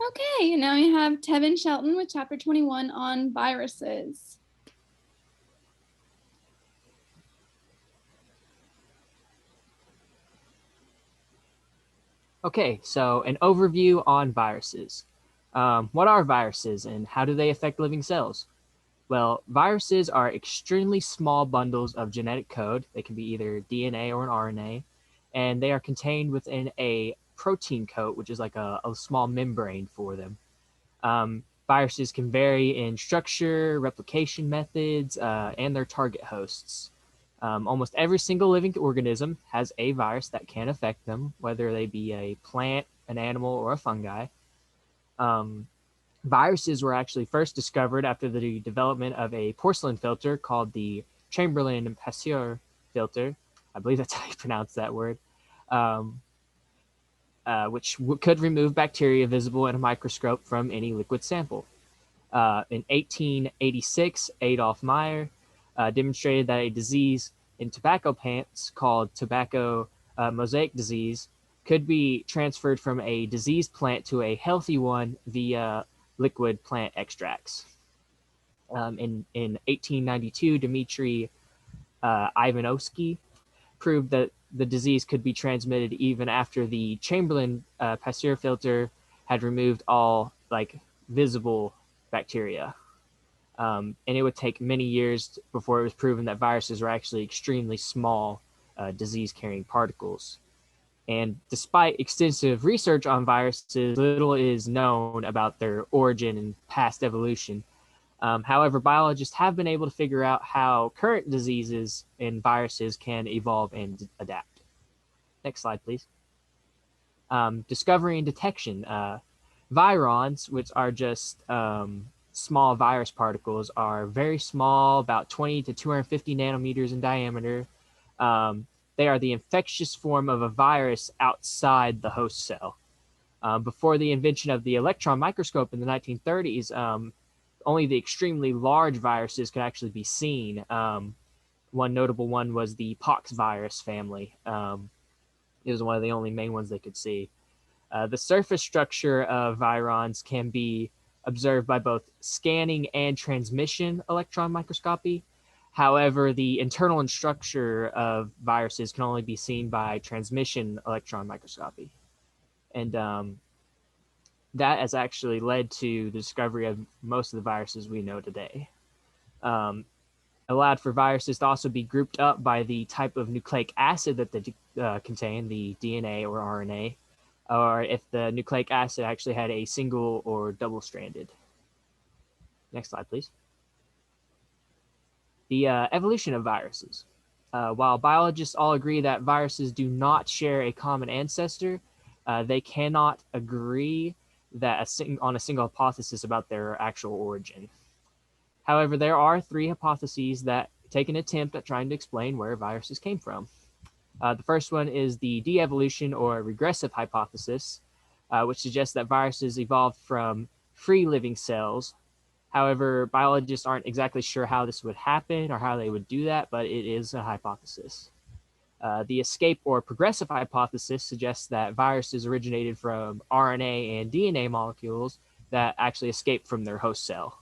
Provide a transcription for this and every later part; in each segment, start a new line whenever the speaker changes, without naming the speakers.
Okay, and now we have Tevin Chapter with Chapter 21 on viruses.
Okay, so an overview on viruses. What are viruses and how do they affect living cells? Well, viruses are extremely small bundles of genetic code. They can be either DNA or an RNA, and they are contained within a protein coat, which is like a small membrane for them. Viruses can vary in structure, replication methods, and their target hosts. Almost every single living organism has a virus that can affect them, whether they be a plant, an animal, or a fungi. Um, Viruses were actually first discovered after the development of a porcelain filter called the Chamberlain Passeur filter. I believe that's how you pronounce that word. Um, which could remove bacteria visible in a microscope from any liquid sample. In 1886, Adolf Meyer demonstrated that a disease in tobacco plants called tobacco mosaic disease could be transferred from a diseased plant to a healthy one via liquid plant extracts. In 1892, Dmitry Ivanovsky proved that the disease could be transmitted even after the Chamberlain Pasteur filter had removed all like visible bacteria. And it would take many years before it was proven that viruses were actually extremely small disease-carrying particles. And despite extensive research on viruses, little is known about their origin and past evolution. However, biologists have been able to figure out how current diseases and viruses can evolve and adapt. Next slide, please. Discovery and detection. Virons, which are just small virus particles, are very small, about 20 to 250 nanometers in diameter. They are the infectious form of a virus outside the host cell. Before the invention of the electron microscope in the 1930s, only the extremely large viruses could actually be seen. One notable one was the pox virus family. It was one of the only main ones they could see. The surface structure of virons can be observed by both scanning and transmission electron microscopy. However, the internal structure of viruses can only be seen by transmission electron microscopy. And that has actually led to the discovery of most of the viruses we know today. Allowed for viruses to also be grouped up by the type of nucleic acid that they contain, the DNA or RNA, or if the nucleic acid actually had a single or double-stranded. Next slide, please. The evolution of viruses. While biologists all agree that viruses do not share a common ancestor, they cannot agree that on a single hypothesis about their actual origin. However, there are three hypotheses that take an attempt at trying to explain where viruses came from. The first one is the de-evolution or regressive hypothesis, which suggests that viruses evolved from free living cells. However, biologists aren't exactly sure how this would happen or how they would do that, but it is a hypothesis. The escape or progressive hypothesis suggests that viruses originated from RNA and DNA molecules that actually escaped from their host cell.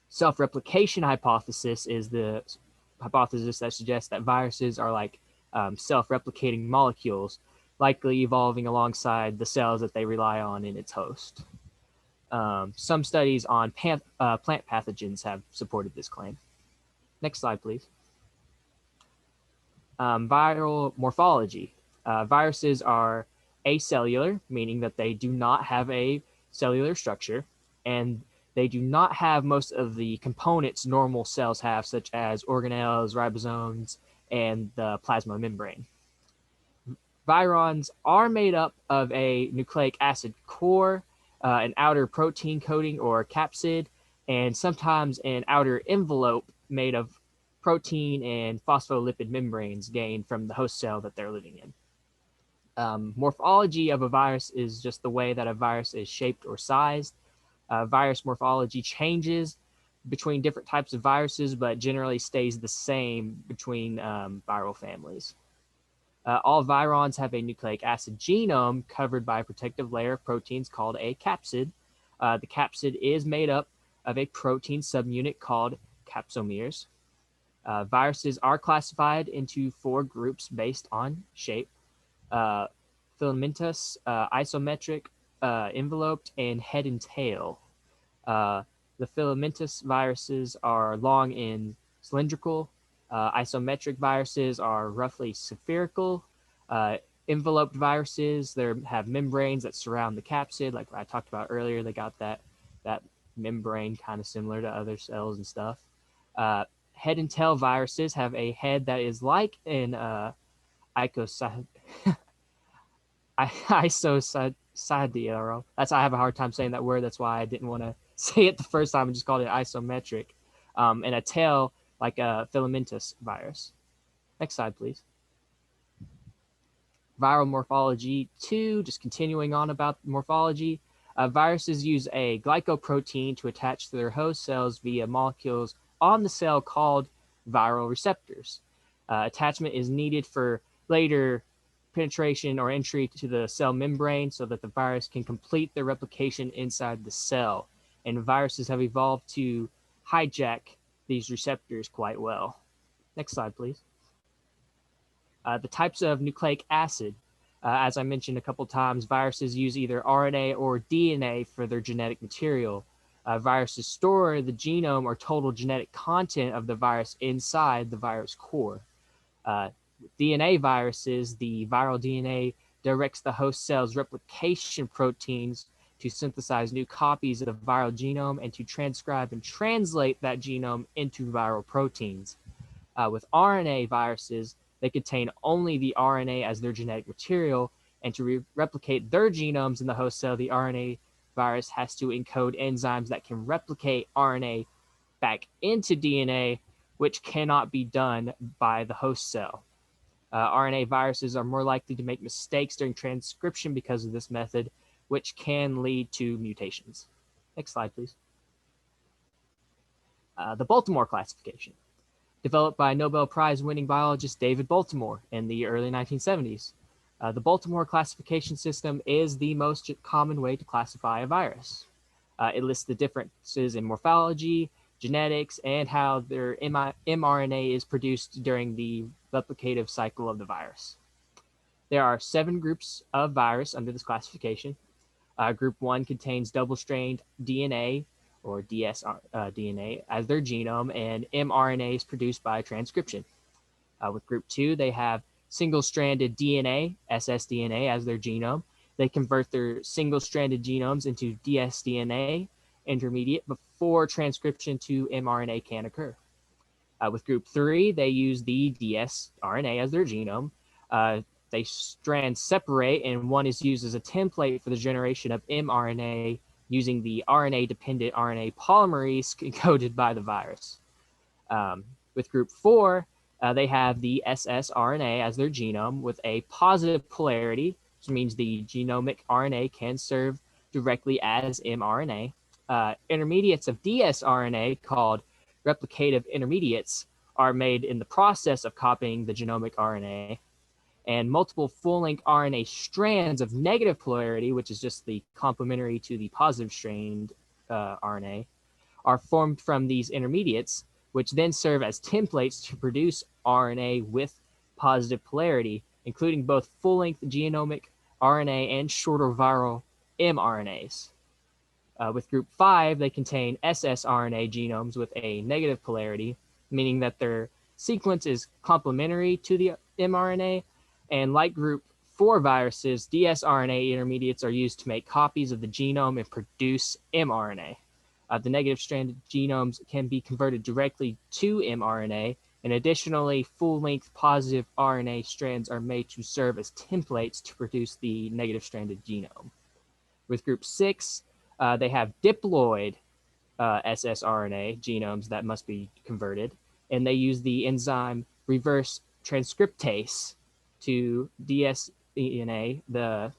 Self-replication hypothesis is the hypothesis that suggests that viruses are like self-replicating molecules, likely evolving alongside the cells that they rely on in its host. Some studies on plant pathogens have supported this claim. Next slide, please. Viral morphology. Viruses are acellular, meaning that they do not have a cellular structure, and they do not have most of the components normal cells have, such as organelles, ribosomes, and the plasma membrane. Virons are made up of a nucleic acid core, an outer protein coating or capsid, and sometimes an outer envelope made of protein and phospholipid membranes gained from the host cell that they're living in. Morphology of a virus is just the way that a virus is shaped or sized. Virus morphology changes between different types of viruses, but generally stays the same between viral families. All virons have a nucleic acid genome covered by a protective layer of proteins called a capsid. The capsid is made up of a protein subunit called capsomeres. Viruses are classified into 4 groups based on shape: uh, filamentous, isometric, enveloped, and head and tail. Uh, the filamentous viruses are long and cylindrical. Isometric viruses are roughly spherical. Uh, Enveloped viruses, they have membranes that surround the capsid, like I talked about earlier. They got that membrane kind of similar to other cells and stuff. Uh, Head and tail viruses have a head that is like an icosahedral. That's I have a hard time saying that word. That's why I didn't want to say it the first time and just called it isometric. And a tail like a filamentous virus. Next slide, please. Viral morphology 2, just continuing on about morphology. Viruses use a glycoprotein to attach to their host cells via molecules on the cell called viral receptors. Attachment is needed for later penetration or entry to the cell membrane so that the virus can complete their replication inside the cell. And viruses have evolved to hijack these receptors quite well. Next slide, please. The types of nucleic acid. As I mentioned a couple times, viruses use either RNA or DNA for their genetic material. Viruses store the genome or total genetic content of the virus inside the virus core. DNA viruses, the viral DNA directs the host cell's replication proteins to synthesize new copies of the viral genome and to transcribe and translate that genome into viral proteins. With RNA viruses, they contain only the RNA as their genetic material, and to replicate their genomes in the host cell, the RNA virus has to encode enzymes that can replicate RNA back into DNA, which cannot be done by the host cell. RNA viruses are more likely to make mistakes during transcription because of this method, which can lead to mutations. Next slide, please. The Baltimore classification, developed by Nobel Prize winning biologist David Baltimore in the early 1970s. The Baltimore classification system is the most common way to classify a virus. It lists the differences in morphology, genetics, and how their mRNA is produced during the replicative cycle of the virus. There are 7 groups of virus under this classification. Group 1 contains double-stranded DNA, or dsDNA, as their genome, and mRNA is produced by transcription. With Group 2, they have single-stranded DNA, ssDNA, as their genome. They convert their single-stranded genomes into dsDNA intermediate before transcription to mRNA can occur. With Group 3, they use the dsRNA as their genome. They strands separate, and one is used as a template for the generation of mRNA using the RNA-dependent RNA polymerase encoded by the virus. With Group 4, they have the ssRNA as their genome with a positive polarity, which means the genomic RNA can serve directly as mRNA. Intermediates of dsRNA, called replicative intermediates, are made in the process of copying the genomic RNA. And multiple full-length RNA strands of negative polarity, which is just the complementary to the positive strand RNA, are formed from these intermediates, which then serve as templates to produce RNA with positive polarity, including both full-length genomic RNA and shorter viral mRNAs. With Group 5, they contain ssRNA genomes with a negative polarity, meaning that their sequence is complementary to the mRNA. And like Group 4 viruses, dsRNA intermediates are used to make copies of the genome and produce mRNA. The negative stranded genomes can be converted directly to mRNA, and additionally, full-length positive RNA strands are made to serve as templates to produce the negative stranded genome. With Group 6, they have diploid ssRNA genomes that must be converted, and they use the enzyme reverse transcriptase to dsDNA. The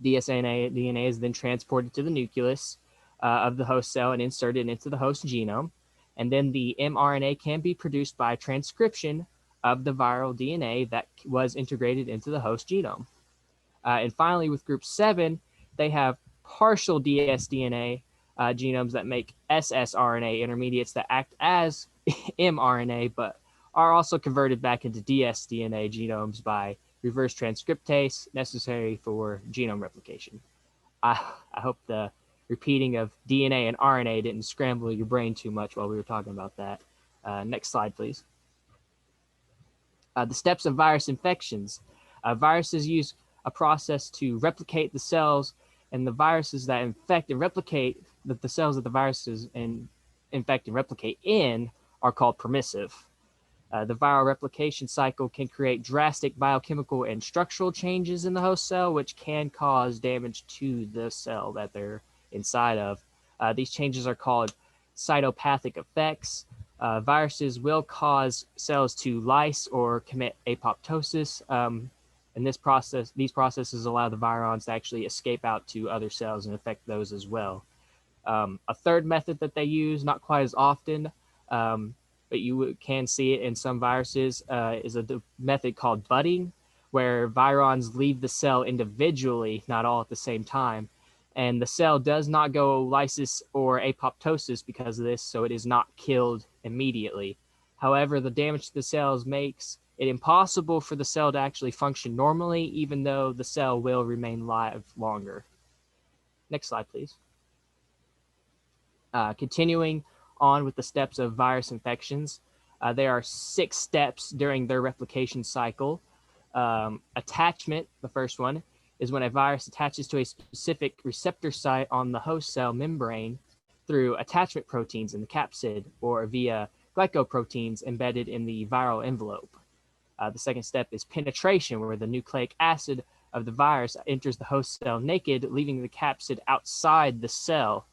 dsDNA is then transported to the nucleus of the host cell and inserted into the host genome. And then the mRNA can be produced by transcription of the viral DNA that was integrated into the host genome. And finally, with group 7, they have partial dsDNA genomes that make ssRNA intermediates that act as mRNA, but are also converted back into dsDNA genomes by reverse transcriptase necessary for genome replication. I hope the repeating of DNA and RNA didn't scramble your brain too much while we were talking about that. Next slide, please. The steps of virus infections. Viruses use a process to replicate the cells, and the viruses that infect and replicate the cells that the viruses infect and replicate in are called permissive. The viral replication cycle can create drastic biochemical and structural changes in the host cell, which can cause damage to the cell that they're inside of. These changes are called cytopathic effects. Viruses will cause cells to lyse or commit apoptosis. And these processes allow the virons to actually escape out to other cells and affect those as well. A third method that they use, not quite as often, but you can see it in some viruses, is a method called budding, where virons leave the cell individually, not all at the same time. And the cell does not go lysis or apoptosis because of this, so it is not killed immediately. However, the damage to the cells makes it impossible for the cell to actually function normally, even though the cell will remain live longer. Next slide, please. Continuing on with the steps of virus infections, there are 6 steps during their replication cycle. Attachment, the first one, is when a virus attaches to a specific receptor site on the host cell membrane through attachment proteins in the capsid or via glycoproteins embedded in the viral envelope. The second step is penetration, where the nucleic acid of the virus enters the host cell naked, leaving the capsid outside the cell.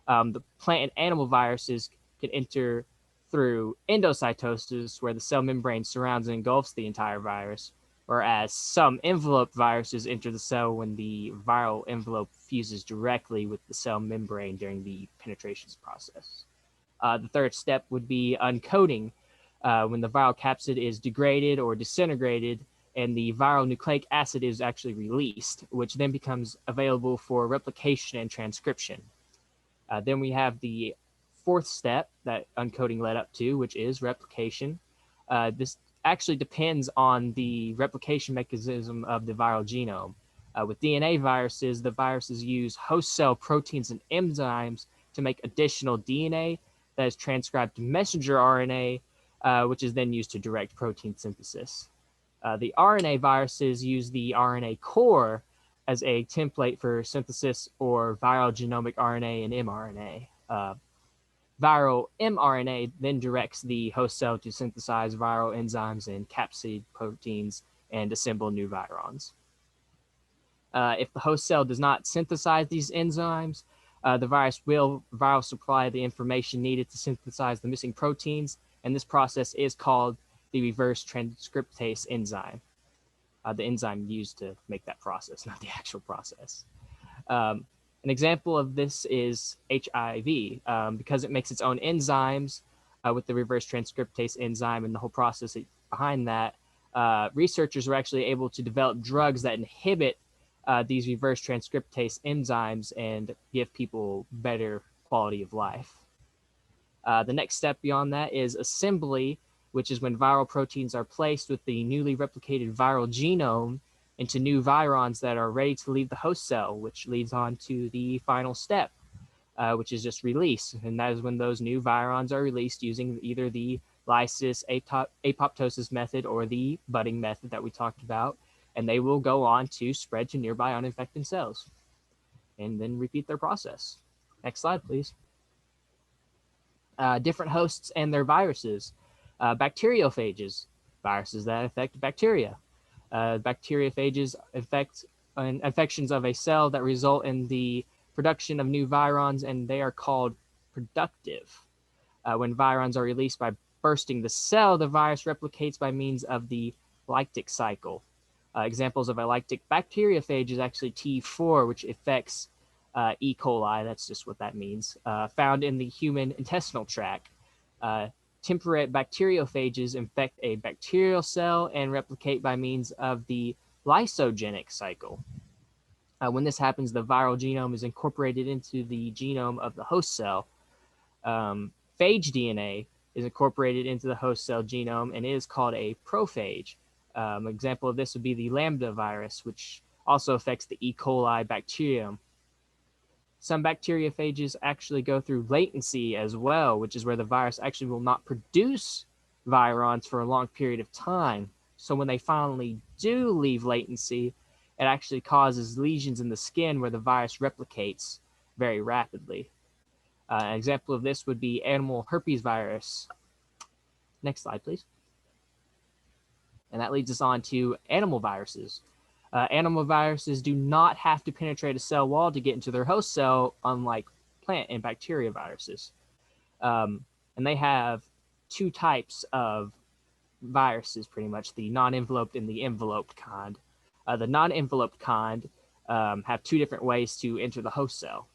The plant and animal viruses can enter through endocytosis, where the cell membrane surrounds and engulfs the entire virus, whereas some envelope viruses enter the cell when the viral envelope fuses directly with the cell membrane during the penetration process. The third step would be uncoating, when the viral capsid is degraded or disintegrated and the viral nucleic acid is actually released, which then becomes available for replication and transcription. Then we have the fourth step that uncoating led up to, which is replication. This actually depends on the replication mechanism of the viral genome. With DNA viruses, the viruses use host cell proteins and enzymes to make additional DNA that is transcribed to messenger RNA, which is then used to direct protein synthesis. The RNA viruses use the RNA core as a template for synthesis or viral genomic RNA and mRNA. Viral mRNA then directs the host cell to synthesize viral enzymes and capsid proteins and assemble new virons. If the host cell does not synthesize these enzymes, the virus will viral supply the information needed to synthesize the missing proteins, and this process is called the reverse transcriptase enzyme. The enzyme used to make that process, not the actual process. An example of this is HIV, because it makes its own enzymes with the reverse transcriptase enzyme and the whole process behind that. Researchers were actually able to develop drugs that inhibit these reverse transcriptase enzymes and give people better quality of life. The next step beyond that is assembly, which is when viral proteins are placed with the newly replicated viral genome into new virons that are ready to leave the host cell, which leads on to the final step, which is just release. And that is when those new virons are released using either the lysis apoptosis method or the budding method that we talked about, and they will go on to spread to nearby uninfected cells and then repeat their process. Next slide, please. Different hosts and their viruses. Bacteriophages, viruses that infect bacteria. Bacteriophages infect infections of a cell that result in the production of new virons, and they are called productive. When virons are released by bursting the cell, the virus replicates by means of the lytic cycle. Examples of a lytic bacteriophage is actually T4, which affects E. coli, that's just what that means, found in the human intestinal tract. temperate bacteriophages infect a bacterial cell and replicate by means of the lysogenic cycle. When this happens, the viral genome is incorporated into the genome of the host cell. Phage DNA is incorporated into the host cell genome and is called a prophage. An example of this would be the Lambda virus, which also affects the E. coli bacterium. Some bacteriophages actually go through latency as well, which is where the virus actually will not produce virons for a long period of time. So when they finally do leave latency, it actually causes lesions in the skin where the virus replicates very rapidly. An example of this would be animal herpes virus. Next slide, please. And that leads us on to animal viruses. Animal viruses do not have to penetrate a cell wall to get into their host cell, unlike plant and bacteria viruses. And they have two types of viruses, pretty much the non-enveloped and the enveloped kind. The non-enveloped kind have two different ways to enter the host cell.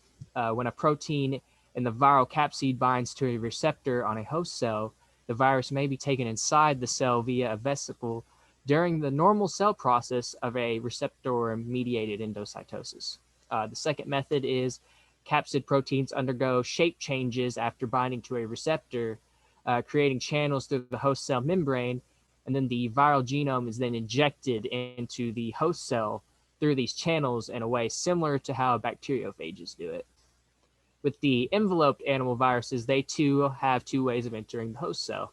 When a protein in the viral capsid binds to a receptor on a host cell, the virus may be taken inside the cell via a vesicle during the normal cell process of a receptor-mediated endocytosis. The second method is capsid proteins undergo shape changes after binding to a receptor, creating channels through the host cell membrane, and then the viral genome is then injected into the host cell through these channels in a way similar to how bacteriophages do it. With the enveloped animal viruses, they too have two ways of entering the host cell.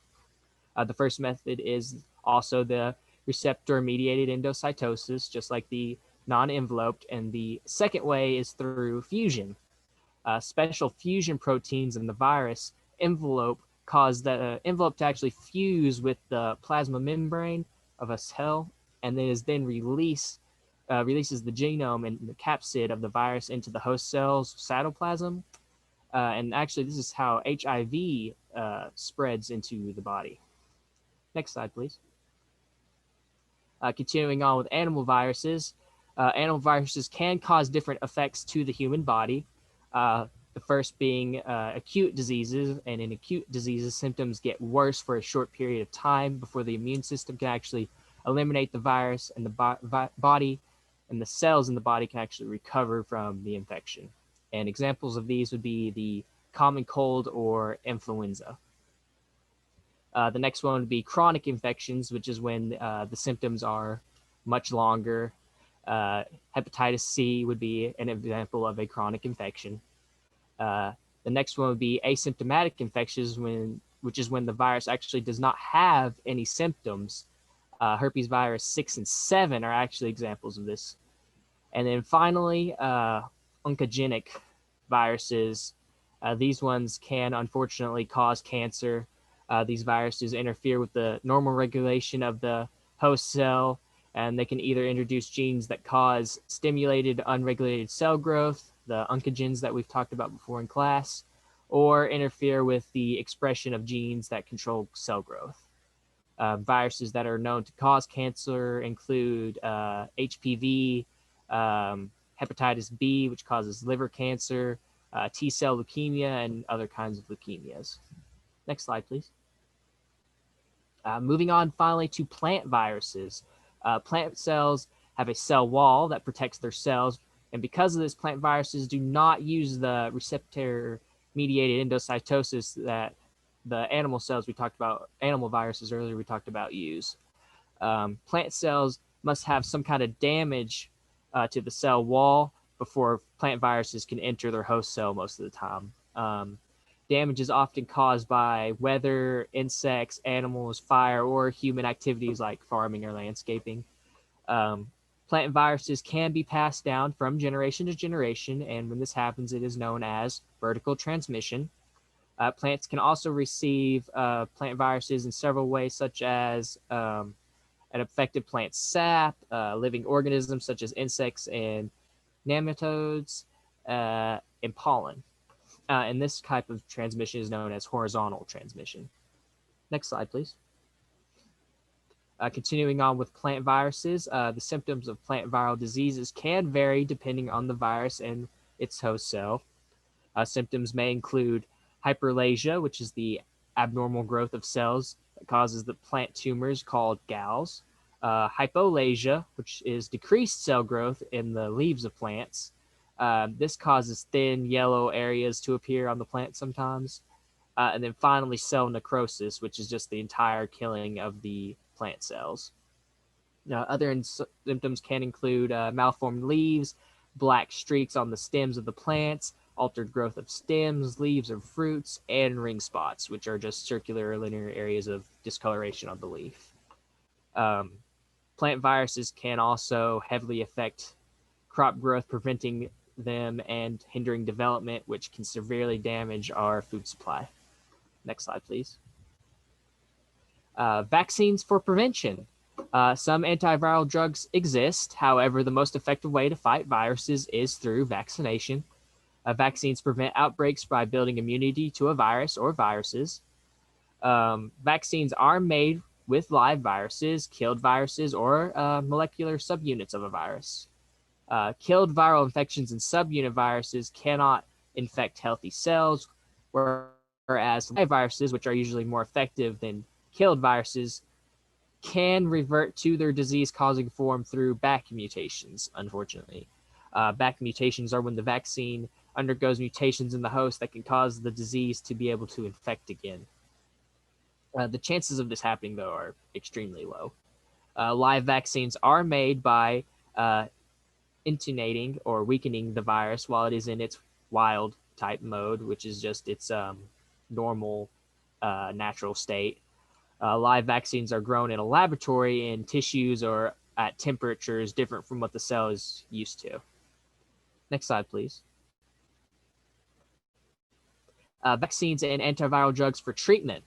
The first method is also the receptor-mediated endocytosis, just like the non-enveloped, and the second way is through fusion. Special fusion proteins in the virus envelope cause the envelope to actually fuse with the plasma membrane of a cell, and then releases the genome and the capsid of the virus into the host cell's cytoplasm. And actually, this is how HIV spreads into the body. Next slide, please. Continuing on with animal viruses can cause different effects to the human body. The first being acute diseases, and in acute diseases, symptoms get worse for a short period of time before the immune system can actually eliminate the virus, and the body and the cells in the body can actually recover from the infection. And examples of these would be the common cold or influenza. The next one would be chronic infections, which is when the symptoms are much longer. Hepatitis C would be an example of a chronic infection. The next one would be asymptomatic infections, which is when the virus actually does not have any symptoms. Herpes virus 6 and 7 are actually examples of this. And then finally, oncogenic viruses. These ones can unfortunately cause cancer. These viruses interfere with the normal regulation of the host cell, and they can either introduce genes that cause stimulated unregulated cell growth, the oncogenes that we've talked about before in class, or interfere with the expression of genes that control cell growth. Viruses that are known to cause cancer include HPV, hepatitis B, which causes liver cancer, T-cell leukemia, and other kinds of leukemias. Next slide, please. Moving on finally to plant viruses. Plant cells have a cell wall that protects their cells, and because of this, plant viruses do not use the receptor-mediated endocytosis that the animal cells we talked about, animal viruses earlier we talked about, use. Plant cells must have some kind of damage to the cell wall before plant viruses can enter their host cell most of the time. Damage is often caused by weather, insects, animals, fire, or human activities like farming or landscaping. Plant viruses can be passed down from generation to generation, and when this happens, it is known as vertical transmission. Plants can also receive plant viruses in several ways, such as an affected plant sap, living organisms such as insects and nematodes, and pollen. And this type of transmission is known as horizontal transmission. Next slide, please. Continuing on with plant viruses, the symptoms of plant viral diseases can vary depending on the virus and its host cell. Symptoms may include hyperplasia, which is the abnormal growth of cells that causes the plant tumors called galls. Hypolasia, which is decreased cell growth in the leaves of plants. This causes thin yellow areas to appear on the plant sometimes. And then finally, cell necrosis, which is just the entire killing of the plant cells. Other symptoms can include malformed leaves, black streaks on the stems of the plants, altered growth of stems, leaves, or fruits, and ring spots, which are just circular or linear areas of discoloration on the leaf. Um, Plant viruses can also heavily affect crop growth, preventing them and hindering development, which can severely damage our food supply. Next slide, please. Vaccines for prevention. Some antiviral drugs exist. However, the most effective way to fight viruses is through vaccination. Vaccines prevent outbreaks by building immunity to a virus or viruses. Vaccines are made with live viruses, killed viruses, or molecular subunits of a virus. Killed viral infections and subunit viruses cannot infect healthy cells, whereas live viruses, which are usually more effective than killed viruses, can revert to their disease-causing form through back mutations, unfortunately. Back mutations are when the vaccine undergoes mutations in the host that can cause the disease to be able to infect again. The chances of this happening, though, are extremely low. Live vaccines are made by intunating or weakening the virus while it is in its wild type mode, which is just its normal natural state. Live vaccines are grown in a laboratory in tissues or at temperatures different from what the cell is used to. Next slide, please. Vaccines and antiviral drugs for treatment.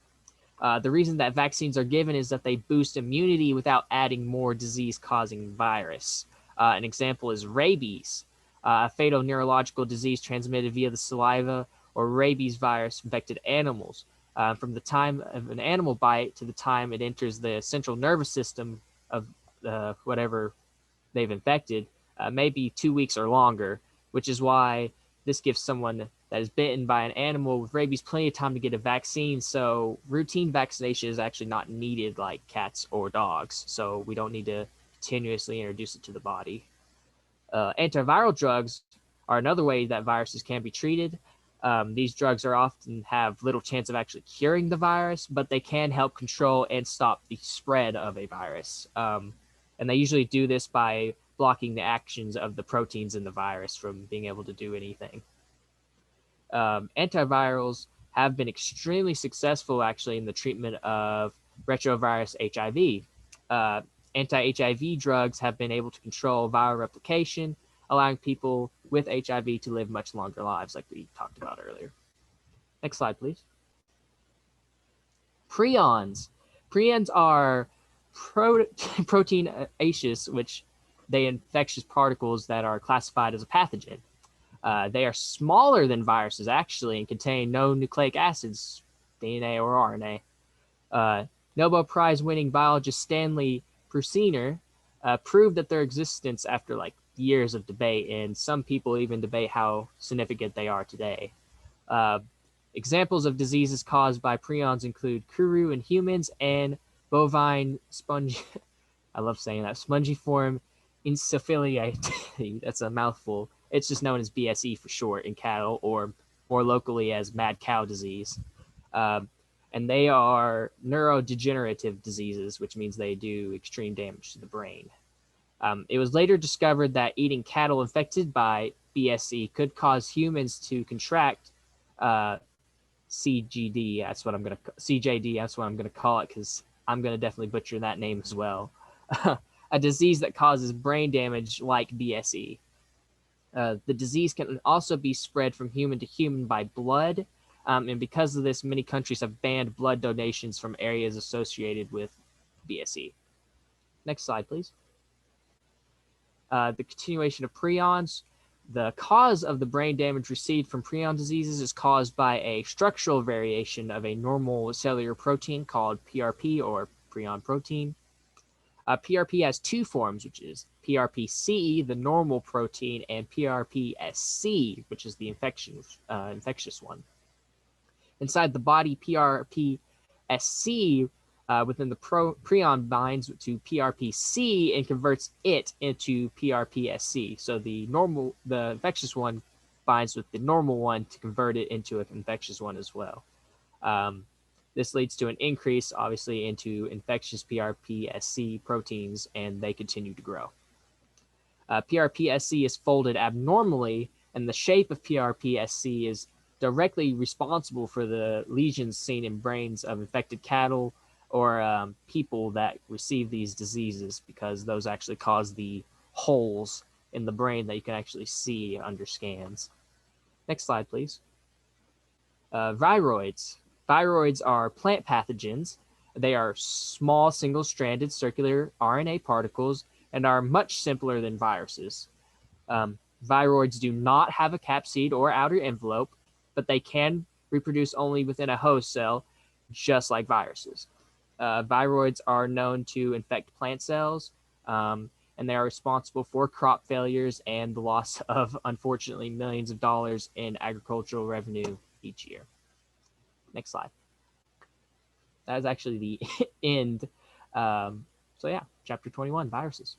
The reason that vaccines are given is that they boost immunity without adding more disease-causing virus. An example is rabies, a fatal neurological disease transmitted via the saliva or rabies virus infected animals. From the time of an animal bite to the time it enters the central nervous system of whatever they've infected, may be 2 weeks or longer, which is why this gives someone that is bitten by an animal with rabies plenty of time to get a vaccine. So routine vaccination is actually not needed like cats or dogs. So we don't need to continuously introduce it to the body. Antiviral drugs are another way that viruses can be treated. These drugs are often have little chance of actually curing the virus, but they can help control and stop the spread of a virus. And they usually do this by blocking the actions of the proteins in the virus from being able to do anything. Antivirals have been extremely successful actually in the treatment of retrovirus HIV. Anti-HIV drugs have been able to control viral replication, allowing people with HIV to live much longer lives, like we talked about earlier. Next slide, please. Prions. Prions are proteinaceous, which they infectious particles that are classified as a pathogen. They are smaller than viruses actually and contain no nucleic acids, DNA or RNA. Nobel Prize winning biologist Stanley Prusiner proved that their existence after like years of debate, and some people even debate how significant they are today. Examples of diseases caused by prions include Kuru in humans and bovine sponge. I love saying that, spongiform encephalitis. That's a mouthful. It's just known as BSE for short in cattle, or more locally as mad cow disease. And they are neurodegenerative diseases, which means they do extreme damage to the brain. It was later discovered that eating cattle infected by BSE could cause humans to contract CGD. That's what I'm gonna CJD. That's what I'm gonna call it because I'm gonna definitely butcher that name as well. A disease that causes brain damage like BSE. The disease can also be spread from human to human by blood. And because of this, many countries have banned blood donations from areas associated with BSE. Next slide, please. The continuation of prions. The cause of the brain damage received from prion diseases is caused by a structural variation of a normal cellular protein called PRP, or prion protein. PRP has two forms, which is PRPC, the normal protein, and PRPSC, which is the infectious one. Inside the body, PRPSC within the prion binds to PRPC and converts it into PRPSC. So the infectious one binds with the normal one to convert it into an infectious one as well. This leads to an increase, obviously, into infectious PRPSC proteins, and they continue to grow. PRPSC is folded abnormally, and the shape of PRPSC is directly responsible for the lesions seen in brains of infected cattle or people that receive these diseases, because those actually cause the holes in the brain that you can actually see under scans. Next slide, please. Viroids. Viroids are plant pathogens. They are small single-stranded circular RNA particles and are much simpler than viruses. Viroids do not have a capsid or outer envelope, but they can reproduce only within a host cell, just like viruses. Viroids are known to infect plant cells, and they are responsible for crop failures and the loss of, unfortunately, millions of dollars in agricultural revenue each year. Next slide. That is actually the end. So yeah, chapter 21, viruses.